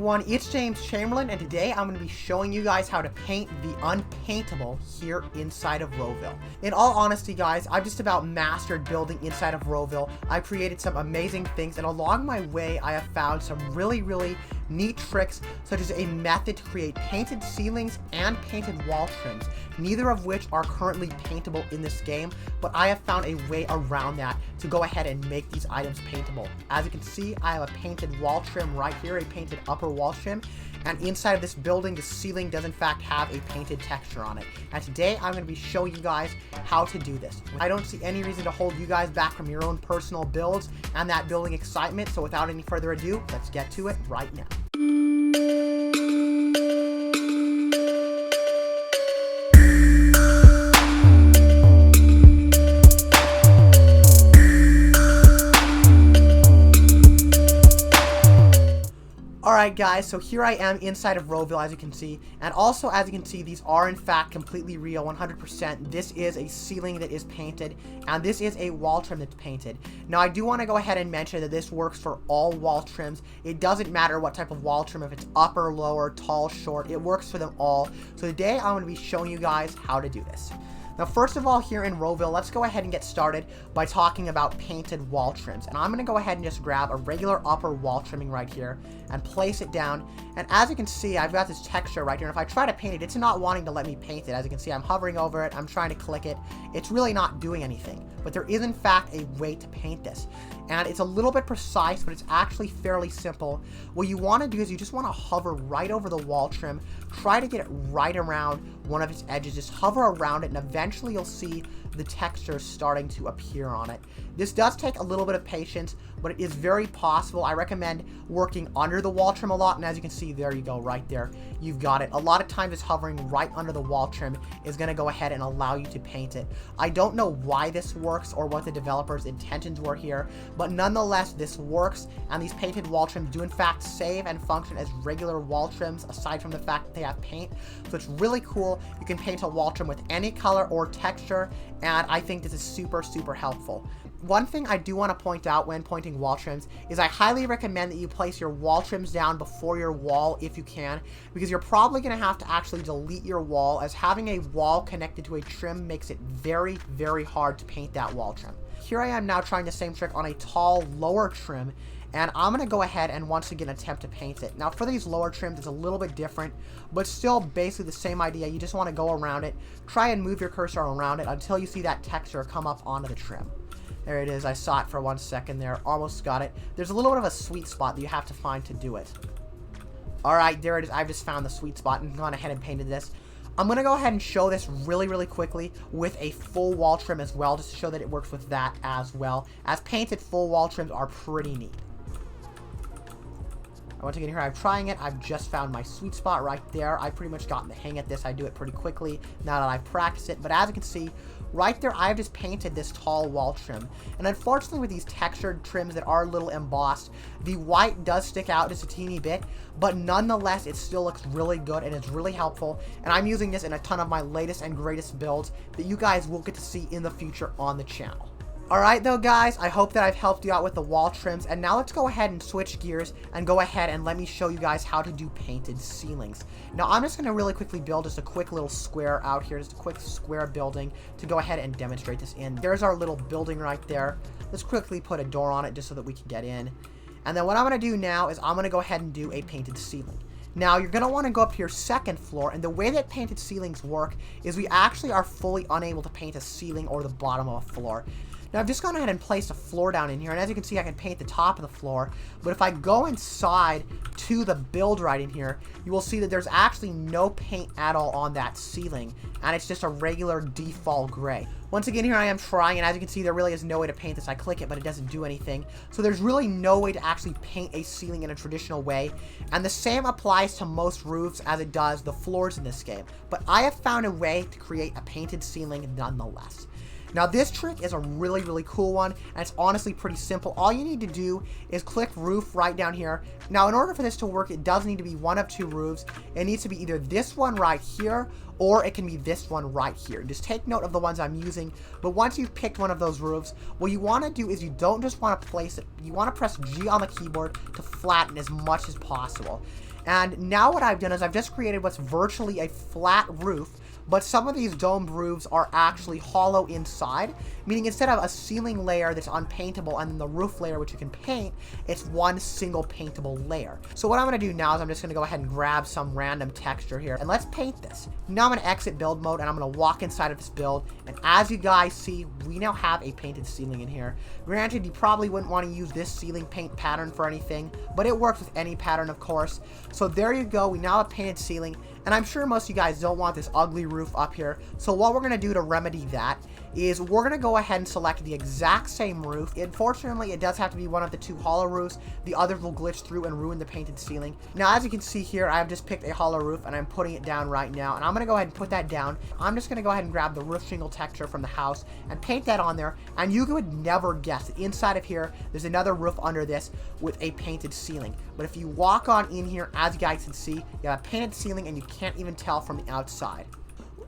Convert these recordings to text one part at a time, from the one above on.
everyone, it's James Chamberlain, and today I'm going to be showing you guys how to paint the unpaintable here inside of RoVille. In all honesty guys, I've just about mastered building inside of RoVille. I've created some amazing things, and along my way I have found some really neat tricks, such as a method to create painted ceilings and painted wall trims, neither of which are currently paintable in this game, but I have found a way around that to go ahead and make these items paintable. As you can see, I have a painted wall trim right here, a painted upper wall trim, and inside of this building, the ceiling does in fact have a painted texture on it. And today I'm going to be showing you guys how to do this. I don't see any reason to hold you guys back from your own personal builds and that building excitement, so without any further ado, let's get to it right now. Alright guys, so here I am inside of RoVille, as you can see, and also as you can see, these are in fact completely real, 100%. This is a ceiling that is painted, and this is a wall trim that's painted. Now I do want to go ahead and mention that this works for all wall trims. It doesn't matter what type of wall trim, if it's upper, lower, tall, short, it works for them all. So today I'm going to be showing you guys how to do this. Now, first of all, here in RoVille, let's go ahead and get started by talking about painted wall trims. And I'm going to go ahead and just grab a regular upper wall trimming right here and place it down. And as you can see, I've got this texture right here. And if I try to paint it, it's not wanting to let me paint it. As you can see, I'm hovering over it. I'm trying to click it. It's really not doing anything. But there is, in fact, a way to paint this. And it's a little bit precise, but it's actually fairly simple. What you want to do is you just want to hover right over the wall trim. Try to get it right around one of its edges. Just hover around it, and eventually you'll see the texture starting to appear on it. This does take a little bit of patience, but it is very possible. I recommend working under the wall trim a lot, and as you can see, there you go, right there. You've got it. A lot of times, it's hovering right under the wall trim is going to go ahead and allow you to paint it. I don't know why this works or what the developer's intentions were here, but nonetheless, this works, and these painted wall trims do in fact save and function as regular wall trims, aside from the fact that they have paint. So it's really cool. You can paint a wall trim with any color or texture, and I think this is super helpful. One thing I do want to point out when painting wall trims is I highly recommend that you place your wall trims down before your wall if you can, because you're probably going to have to actually delete your wall, as having a wall connected to a trim makes it very hard to paint that wall trim. Here I am now trying the same trick on a tall lower trim, and I'm going to go ahead and once again attempt to paint it. Now for these lower trims, it's a little bit different, but still basically the same idea. You just want to go around it, try and move your cursor around it until you see that texture come up onto the trim. There it is. I saw it for 1 second there. Almost got it. There's a little bit of a sweet spot that you have to find to do it. Alright, there it is. I've just found the sweet spot and gone ahead and painted this. I'm going to go ahead and show this really quickly with a full wall trim as well, just to show that it works with that as well, as painted full wall trims are pretty neat. Once again, here I'm trying it. I've just found my sweet spot right there. I've pretty much gotten the hang of this. I do it pretty quickly now that I've practiced it. But as you can see, right there, I've just painted this tall wall trim. And unfortunately, with these textured trims that are a little embossed, the white does stick out just a teeny bit. But nonetheless, it still looks really good and it's really helpful. And I'm using this in a ton of my latest and greatest builds that you guys will get to see in the future on the channel. Alright though guys, I hope that I've helped you out with the wall trims, and now let's go ahead and switch gears and go ahead and let me show you guys how to do painted ceilings. Now I'm just going to really quickly build just a quick little square out here, just a quick square building to go ahead and demonstrate this in. There's our little building right there. Let's quickly put a door on it just so that we can get in. And then what I'm going to do now is I'm going to go ahead and do a painted ceiling. Now, you're going to want to go up to your second floor, and the way that painted ceilings work is we actually are fully unable to paint a ceiling or the bottom of a floor. Now, I've just gone ahead and placed a floor down in here, and as you can see, I can paint the top of the floor, but if I go inside to the build right in here, you will see that there's actually no paint at all on that ceiling, and it's just a regular default gray. Once again, here I am trying, and as you can see, there really is no way to paint this. I click it, but it doesn't do anything. So there's really no way to actually paint a ceiling in a traditional way, and the same applies to most roofs as it does the floors in this game. But I have found a way to create a painted ceiling nonetheless. Now this trick is a really cool one, and it's honestly pretty simple. All you need to do is click roof right down here. Now in order for this to work, it does need to be one of two roofs. It needs to be either this one right here, or it can be this one right here. Just take note of the ones I'm using, but once you've picked one of those roofs, what you want to do is you don't just want to place it, you want to press G on the keyboard to flatten as much as possible. And now what I've done is I've just created what's virtually a flat roof, but some of these domed roofs are actually hollow inside, meaning instead of a ceiling layer that's unpaintable and then the roof layer which you can paint, it's one single paintable layer. So what I'm going to do now is I'm just going to go ahead and grab some random texture here, and let's paint this. Now I'm going to exit build mode, and I'm going to walk inside of this build, and as you guys see, we now have a painted ceiling in here. Granted, you probably wouldn't want to use this ceiling paint pattern for anything, but it works with any pattern, of course. So there you go, we now have a painted ceiling, and I'm sure most of you guys don't want this ugly roof up here. So what we're going to do to remedy that is we're going to go ahead and select the exact same roof. Unfortunately, it does have to be one of the 2 hollow roofs. The others will glitch through and ruin the painted ceiling. Now, as you can see here, I've just picked a hollow roof, and I'm putting it down right now. And I'm going to go ahead and put that down. I'm just going to go ahead and grab the roof shingle texture from the house and paint that on there. And you would never guess that inside of here, there's another roof under this with a painted ceiling. But if you walk on in here, as you guys can see, you have a painted ceiling, and you can't even tell from the outside.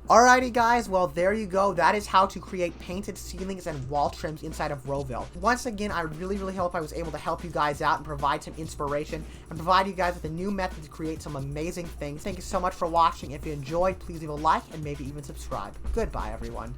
Alrighty guys, well there you go. That is how to create painted ceilings and wall trims inside of RoVille. Once again, I really hope I was able to help you guys out and provide some inspiration and provide you guys with a new method to create some amazing things. Thank you so much for watching. If you enjoyed, please leave a like and maybe even subscribe. Goodbye everyone.